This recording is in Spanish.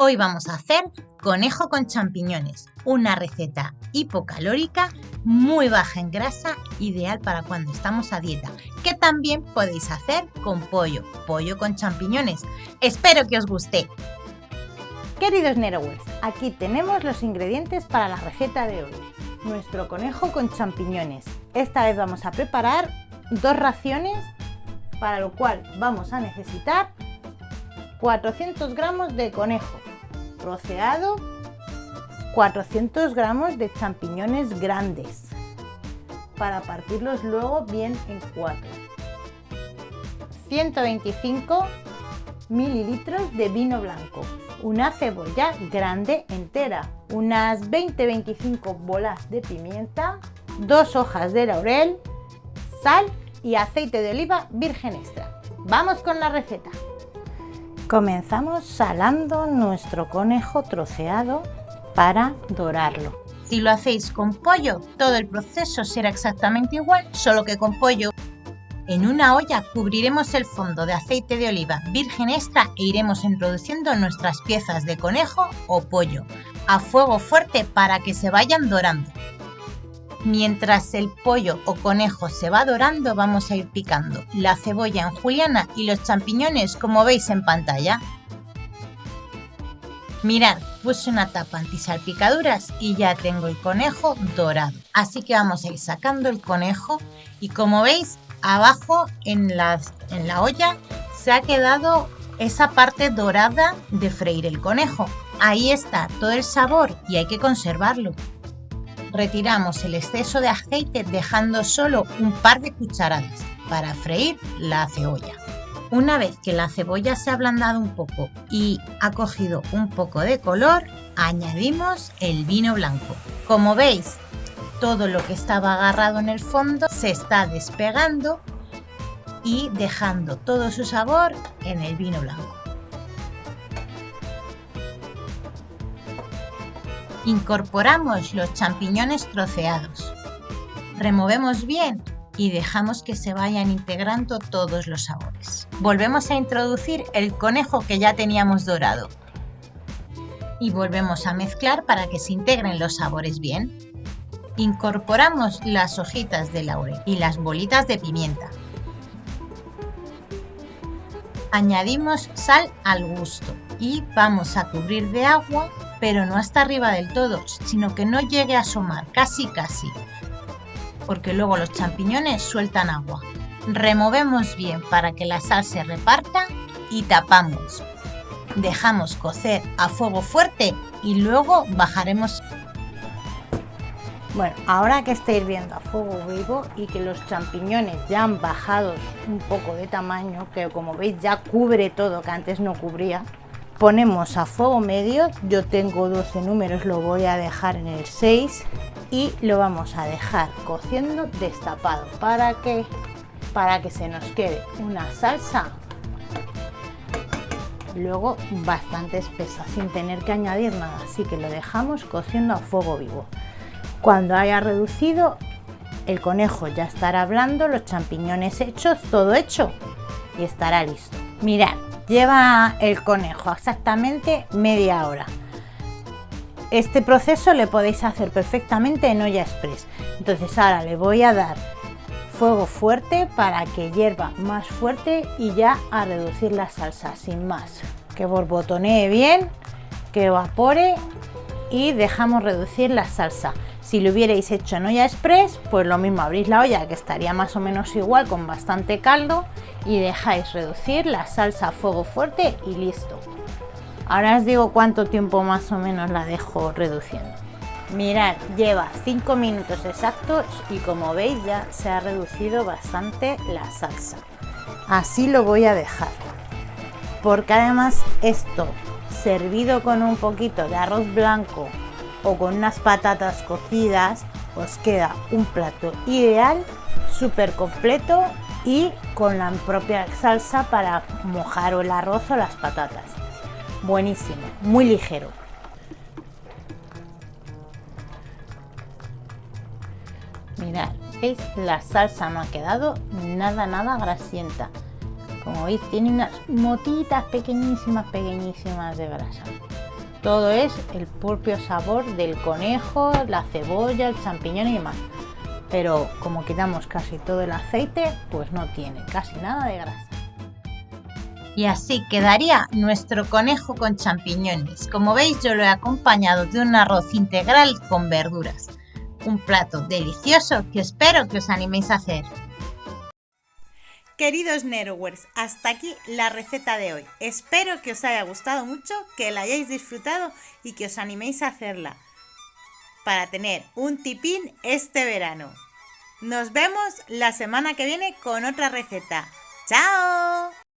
Hoy vamos a hacer conejo con champiñones, una receta hipocalórica, muy baja en grasa, ideal para cuando estamos a dieta, que también podéis hacer con pollo con champiñones. Espero que os guste. Queridos Nerowers, aquí tenemos los ingredientes para la receta de hoy. Nuestro conejo con champiñones. Esta vez vamos a preparar 2 raciones, para lo cual vamos a necesitar 400 gramos de conejo troceado, 400 gramos de champiñones grandes, para partirlos luego bien en 4, 125 mililitros de vino blanco, una cebolla grande entera, unas 20-25 bolas de pimienta, 2 hojas de laurel, sal y aceite de oliva virgen extra. ¡Vamos con la receta! Comenzamos salando nuestro conejo troceado para dorarlo. Si lo hacéis con pollo, todo el proceso será exactamente igual, solo que con pollo. En una olla cubriremos el fondo de aceite de oliva virgen extra e iremos introduciendo nuestras piezas de conejo o pollo a fuego fuerte para que se vayan dorando. Mientras el pollo o conejo se va dorando, vamos a ir picando la cebolla en juliana y los champiñones como veis en pantalla. Mirad, puse una tapa antisalpicaduras y ya tengo el conejo dorado. Así que vamos a ir sacando el conejo y como veis, abajo en la olla se ha quedado esa parte dorada de freír el conejo. Ahí está todo el sabor y hay que conservarlo. Retiramos el exceso de aceite dejando solo un par de cucharadas para freír la cebolla. Una vez que la cebolla se ha ablandado un poco y ha cogido un poco de color, añadimos el vino blanco. Como veis, todo lo que estaba agarrado en el fondo se está despegando y dejando todo su sabor en el vino blanco. Incorporamos los champiñones troceados. Removemos bien y dejamos que se vayan integrando todos los sabores. Volvemos a introducir el conejo que ya teníamos dorado. Y volvemos a mezclar para que se integren los sabores bien. Incorporamos las hojitas de laurel y las bolitas de pimienta. Añadimos sal al gusto y vamos a cubrir de agua, pero no hasta arriba del todo, sino que no llegue a asomar, casi, porque luego los champiñones sueltan agua. Removemos bien para que la sal se reparta y tapamos. Dejamos cocer a fuego fuerte y luego bajaremos. Bueno, ahora que está hirviendo a fuego vivo y que los champiñones ya han bajado un poco de tamaño, que como veis ya cubre todo, que antes no cubría, ponemos a fuego medio. Yo tengo 12 números, lo voy a dejar en el 6 y lo vamos a dejar cociendo destapado para que se nos quede una salsa luego bastante espesa sin tener que añadir nada, así que lo dejamos cociendo a fuego vivo. Cuando haya reducido, el conejo ya estará blando, los champiñones hechos, todo hecho y estará listo. Mirad, lleva el conejo exactamente media hora. Este proceso le podéis hacer perfectamente en olla express. Entonces ahora le voy a dar fuego fuerte para que hierva más fuerte y ya a reducir la salsa sin más. Que borbotonee bien, que evapore y dejamos reducir la salsa. Si lo hubierais hecho en olla express, pues lo mismo, abrís la olla que estaría más o menos igual con bastante caldo y dejáis reducir la salsa a fuego fuerte y listo. Ahora os digo cuánto tiempo más o menos la dejo reduciendo. Mirad, lleva 5 minutos exactos y como veis ya se ha reducido bastante la salsa. Así lo voy a dejar, porque además esto servido con un poquito de arroz blanco o con unas patatas cocidas os queda un plato ideal, súper completo y con la propia salsa para mojar o el arroz o las patatas. Buenísimo, muy ligero. Mirad, ¿veis? La salsa no ha quedado nada grasienta. Como veis, tiene unas motitas pequeñísimas de grasa. Todo es el propio sabor del conejo, la cebolla, el champiñón y demás. Pero como quitamos casi todo el aceite, pues no tiene casi nada de grasa. Y así quedaría nuestro conejo con champiñones. Como veis, yo lo he acompañado de un arroz integral con verduras. Un plato delicioso que espero que os animéis a hacer. Queridos Nerowers, hasta aquí la receta de hoy. Espero que os haya gustado mucho, que la hayáis disfrutado y que os animéis a hacerla para tener un tipín este verano. Nos vemos la semana que viene con otra receta. ¡Chao!